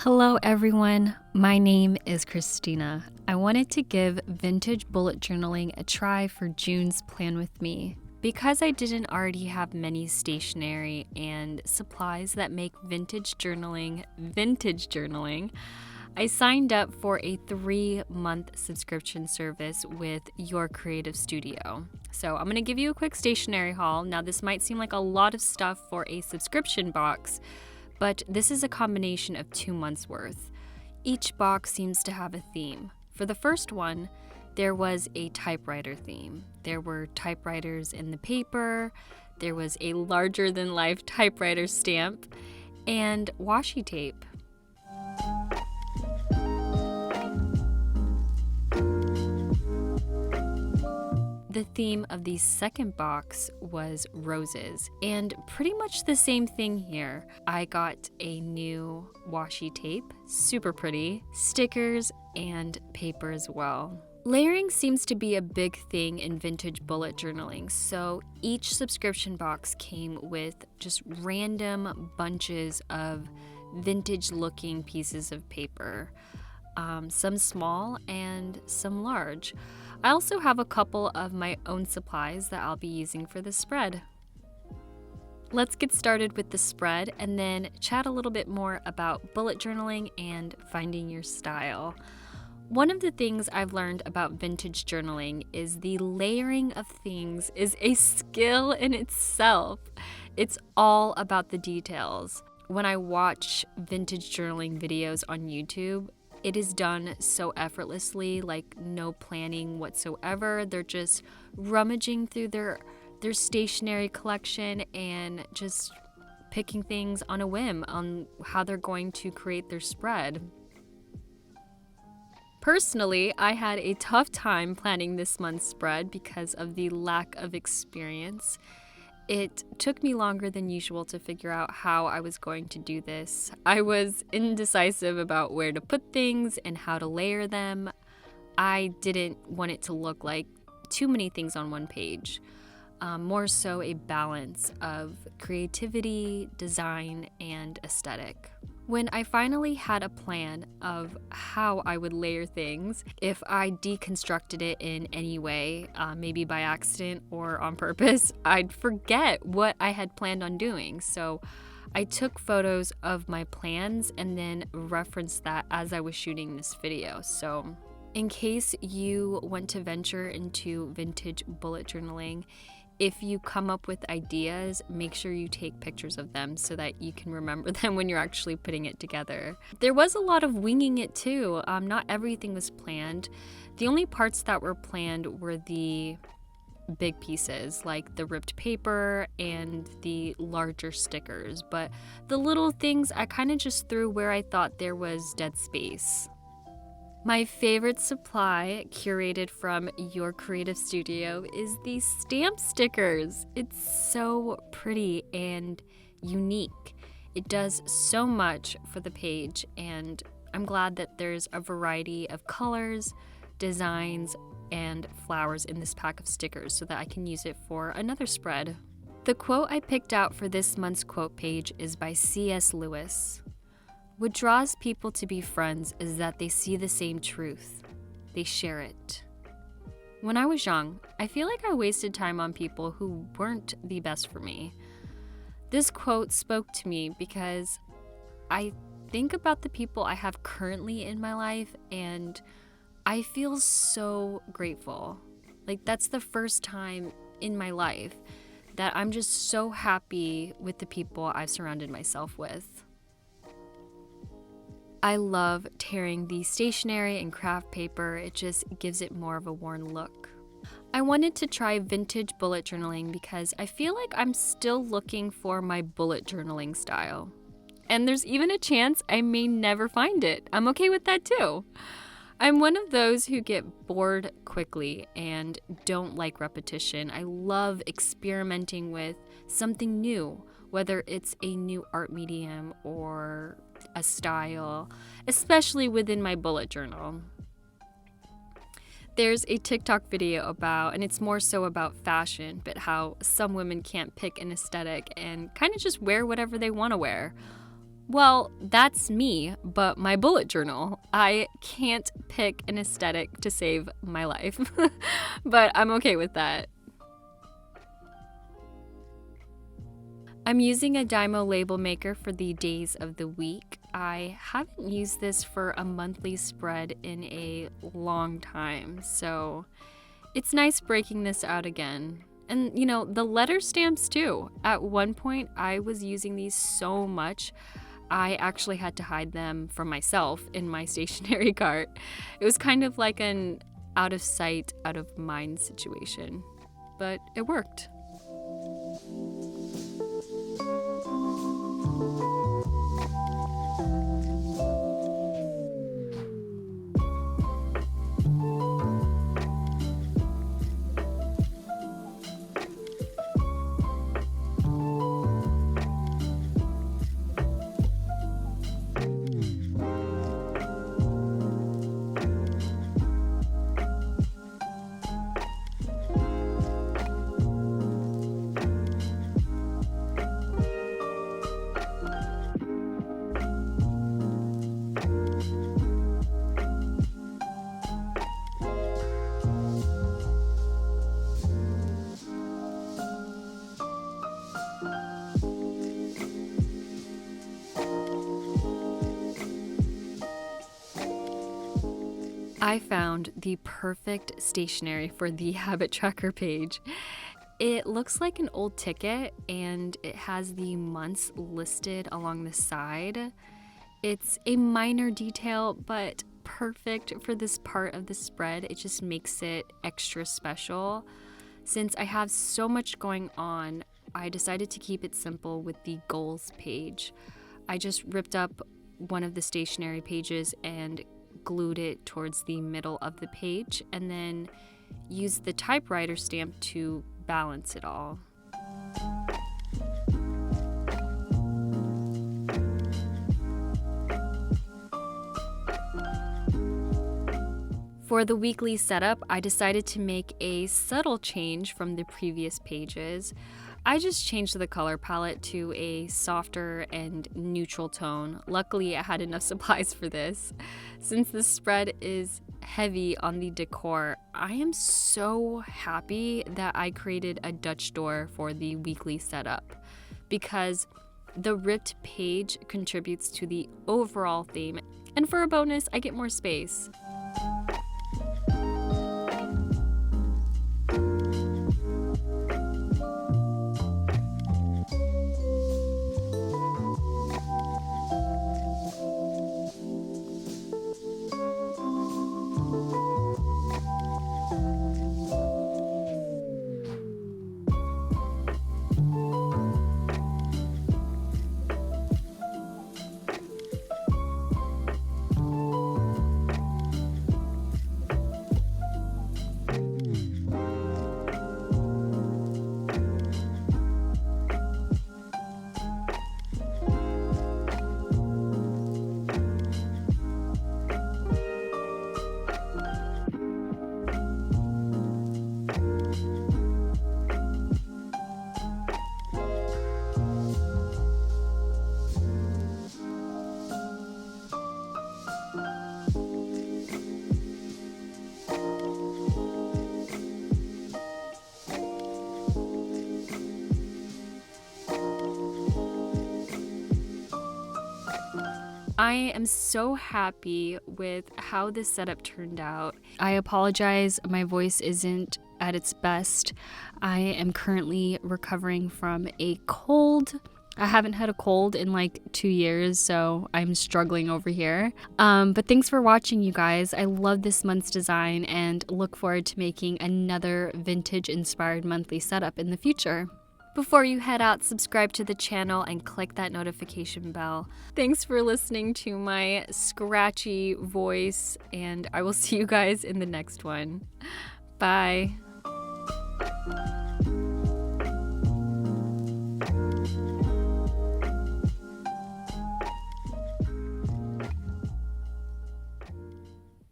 Hello everyone, my name is Christina. I wanted to give vintage bullet journaling a try for June's Plan With Me. Because I didn't already have many stationery and supplies that make vintage journaling, I signed up for a 3-month subscription service with Your Creative Studio. So I'm going to give you a quick stationery haul. Now this might seem like a lot of stuff for a subscription box, but this is a combination of 2 months worth. Each box seems to have a theme. For the first one, there was a typewriter theme. There were typewriters in the paper, there was a larger-than-life typewriter stamp, and washi tape. The theme of the second box was roses, and pretty much the same thing here. I got a new washi tape, super pretty, stickers, and paper as well. Layering seems to be a big thing in vintage bullet journaling, so each subscription box came with just random bunches of vintage-looking pieces of paper. Some small and some large. I also have a couple of my own supplies that I'll be using for the spread. Let's get started with the spread and then chat a little bit more about bullet journaling and finding your style. One of the things I've learned about vintage journaling is the layering of things is a skill in itself. It's all about the details. When I watch vintage journaling videos on YouTube, it is done so effortlessly, like no planning whatsoever. They're just rummaging through their stationery collection and just picking things on a whim on how they're going to create their spread. Personally, I had a tough time planning this month's spread because of the lack of experience. It took me longer than usual to figure out how I was going to do this. I was indecisive about where to put things and how to layer them. I didn't want it to look like too many things on one page. More so a balance of creativity, design, and aesthetic. When I finally had a plan of how I would layer things, if I deconstructed it in any way, maybe by accident or on purpose, I'd forget what I had planned on doing. So I took photos of my plans and then referenced that as I was shooting this video. So in case you want to venture into vintage bullet journaling, if you come up with ideas, make sure you take pictures of them so that you can remember them when you're actually putting it together. There was a lot of winging it too. Not everything was planned. The only parts that were planned were the big pieces, like the ripped paper and the larger stickers. But the little things I kind of just threw where I thought there was dead space. My favorite supply, curated from Your Creative Studio, is these stamp stickers. It's so pretty and unique. It does so much for the page, and I'm glad that there's a variety of colors, designs, and flowers in this pack of stickers so that I can use it for another spread. The quote I picked out for this month's quote page is by C.S. Lewis. What draws people to be friends is that they see the same truth. They share it. When I was young, I feel like I wasted time on people who weren't the best for me. This quote spoke to me because I think about the people I have currently in my life and I feel so grateful. Like that's the first time in my life that I'm just so happy with the people I've surrounded myself with. I love tearing the stationery and craft paper. It just gives it more of a worn look. I wanted to try vintage bullet journaling because I feel like I'm still looking for my bullet journaling style. And there's even a chance I may never find it. I'm okay with that too. I'm one of those who get bored quickly and don't like repetition. I love experimenting with something new, whether it's a new art medium or a style, especially within my bullet journal. There's a TikTok video about, and it's more so about fashion, but how some women can't pick an aesthetic and kind of just wear whatever they want to wear. Well, that's me, but my bullet journal. I can't pick an aesthetic to save my life, but I'm okay with that. I'm using a Dymo label maker for the days of the week. I haven't used this for a monthly spread in a long time, so it's nice breaking this out again. And the letter stamps too. At one point, I was using these so much, I actually had to hide them from myself in my stationery cart. It was kind of like an out of sight, out of mind situation, but it worked. I found the perfect stationery for the habit tracker page. It looks like an old ticket and it has the months listed along the side. It's a minor detail, but perfect for this part of the spread. It just makes it extra special. Since I have so much going on, I decided to keep it simple with the goals page. I just ripped up one of the stationery pages and glued it towards the middle of the page, and then used the typewriter stamp to balance it all. For the weekly setup, I decided to make a subtle change from the previous pages. I just changed the color palette to a softer and neutral tone. Luckily, I had enough supplies for this. Since the spread is heavy on the decor, I am so happy that I created a Dutch door for the weekly setup, because the ripped page contributes to the overall theme, and for a bonus, I get more space. I am so happy with how this setup turned out. I apologize, my voice isn't at its best. I am currently recovering from a cold. I haven't had a cold in like 2 years, so I'm struggling over here. But thanks for watching, you guys. I love this month's design and look forward to making another vintage-inspired monthly setup in the future. Before you head out, subscribe to the channel and click that notification bell. Thanks for listening to my scratchy voice, and I will see you guys in the next one. Bye.